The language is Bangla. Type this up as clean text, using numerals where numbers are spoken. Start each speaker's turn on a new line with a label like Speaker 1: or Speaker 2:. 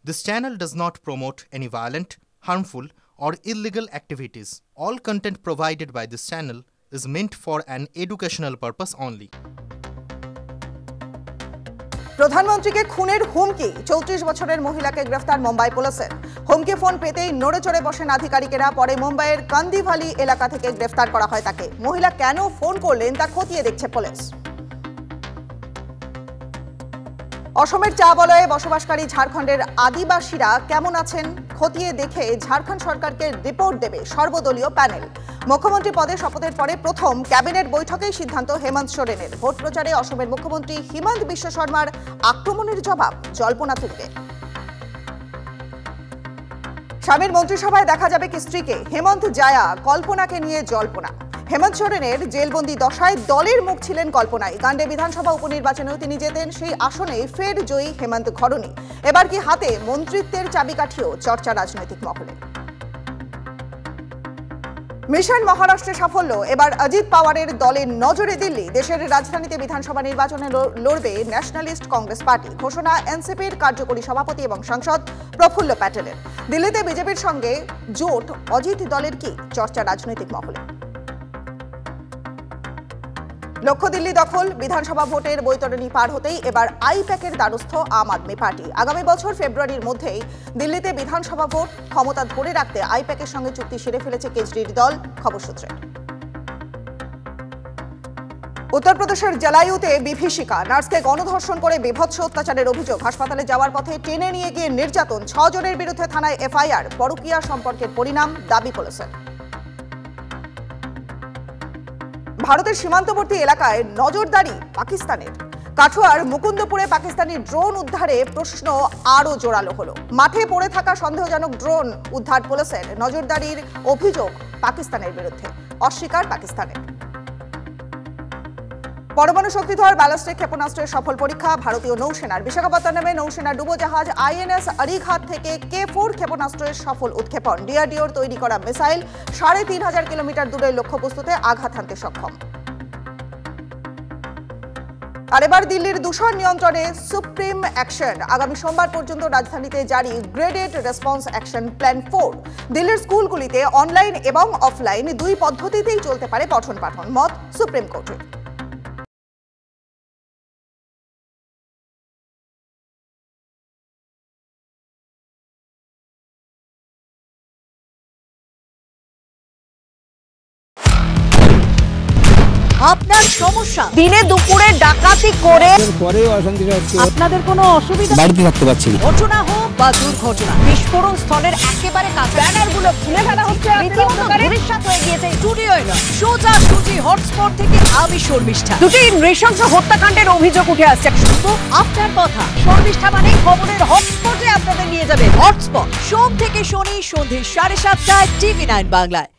Speaker 1: This channel does not promote any violent, harmful, or illegal activities. All content provided by this channel is meant for an educational purpose only.
Speaker 2: প্রধানমন্ত্রীকে খুনের হুমকি 34 বছরের মহিলাকে গ্রেফতার মুম্বাই পুলিশের। হুমকি ফোন পেতেই নড়ে চড়ে বসেন আধিকারিকেরা। পরে মুম্বাইয়ের কান্দিভালি এলাকা থেকে গ্রেফতার করা হয় তাকে। মহিলা কেন ফোন করলেন তা খতিয়ে দেখছে পুলিশ। অসমের চা বলয়ে বসবাসকারী ঝাড়খণ্ডের আদিবাসীরা কেমন আছেন খতিয়ে দেখে ঝাড়খণ্ড সরকারকে রিপোর্ট দেবে সর্বদলীয় প্যানেল। মুখ্যমন্ত্রী পদে শপথের পরে প্রথম ক্যাবিনেট বৈঠকেই সিদ্ধান্ত হেমন্ত সোরেনের। ভোট প্রচারে অসমের মুখ্যমন্ত্রী হিমন্ত বিশ্ব শর্মার আক্রমণের জবাব জল্পনা তুলবে। স্বামীর মন্ত্রিসভায় দেখা যাবে কি স্ত্রীকে। হেমন্ত জায়া কল্পনাকে নিয়ে জল্পনা। হেমন্ত সোরেনের জেলবন্দি দশায় দলের মুখ ছিলেন কল্পনায়। গান্ডে বিধানসভা উপনির্বাচনেও তিনি জেতেন। সেই আসনে ফের জয়ী হেমন্ত ঘরণী। এবার কি হাতে মন্ত্রিত্বের চাবিকাঠিও চর্চা রাজনৈতিক মহলে। মিশন মহারাষ্ট্রে সাফল্য। এবার অজিত পাওয়ারের দলের নজরে দিল্লি। দেশের রাজধানীতে বিধানসভা নির্বাচনে লড়বে ন্যাশনালিস্ট কংগ্রেস পার্টি। ঘোষণা এনসিপির কার্যকরী সভাপতি এবং সাংসদ প্রফুল্ল প্যাটেলের। দিল্লিতে বিজেপির সঙ্গে জোট অজিত দলের কি চর্চা রাজনৈতিক মহলে। লক্ষ্য দিল্লি দখল। বিধানসভা ভোটের বৈতরণী পার হতেই এবার আইপ্যাকের দ্বারস্থ আম আদমি পার্টি। আগামী বছর ফেব্রুয়ারির মধ্যেই দিল্লিতে বিধানসভা ভোট ক্ষমতা ধরে রাখতে আইপ্যাকের সঙ্গে চুক্তি সেরে ফেলেছে কেজরির দল, খবর সূত্রে। উত্তরপ্রদেশের জালাইউতে বিভীষিকা। নার্সকে গণধর্ষণ করে বীভৎস অত্যাচারের অভিযোগ। হাসপাতালে যাওয়ার পথে টেনে নিয়ে গিয়ে নির্যাতন। 6 জনের বিরুদ্ধে থানায় এফআইআর। পরকীয়া সম্পর্কের পরিণাম দাবি পুলিশের। ভারতের সীমান্তবর্তী এলাকায় নজরদারি পাকিস্তানের। কাঠুয়ার মুকুন্দপুরে পাকিস্তানি ড্রোন উদ্ধারে প্রশ্ন আরও জোরালো হলো। মাঠে পড়ে থাকা সন্দেহজনক ড্রোন উদ্ধার পুলিশের। নজরদারির অভিযোগ পাকিস্তানের বিরুদ্ধে, অস্বীকার পাকিস্তানের। পরমাণু শক্তিধর ব্যালিস্টিক ক্ষেপণাস্ত্রের সফল পরীক্ষা ভারতীয় নৌসেনার। বিশাখাপত্তনমে নৌসেনার ডুবোজাহাজ আইএনএস আরিঘাট থেকে K4 ক্ষেপণাস্ত্রের সফল উৎক্ষেপণ। ডিআরডিওর তৈরি করা মিসাইল 3500 কিলোমিটার দূরের লক্ষ্যবস্তুতে আঘাত হানতে সক্ষম। আর এবার দিল্লির দূষণ নিয়ন্ত্রণে সুপ্রিম অ্যাকশন। আগামী সোমবার পর্যন্ত রাজধানীতে জারি গ্রেডেড রেসপন্স অ্যাকশন প্ল্যান 4। দিল্লির স্কুলগুলিতে অনলাইন এবং অফলাইন দুই পদ্ধতিতেই চলতে পারে পঠন পাঠন, মত সুপ্রিম কোর্টের।
Speaker 3: আপনার সমস্যা দিনে দুপুরে ডাকাতি করে আপনাদের কোনো অসুবিধা
Speaker 4: বাড়িতে থাকতে পারছি না।
Speaker 3: ঘটনা হোক বা দুর্ঘটনা, বিস্ফোরণ স্থলের একেবারে কাছে ব্যানারগুলো খুলে ফেলা হচ্ছে। রীতিমতো ভবিষ্যৎ হয়ে গিয়েছে স্টুডিওয় নয়, সোজাসুজি হটস্পট থেকে আমি শর্মিষ্ঠা। দুটি নৃশংস হত্যাকাণ্ডের অভিযোগ উঠে আসছে। শুধু আপনার কথা, শর্মিষ্ঠা মানে খবরের হটস্পটে আপনাদের নিয়ে যাবে। হটস্পট সোম থেকে শনি সন্ধ্যে 7:30টায় TV9 বাংলায়।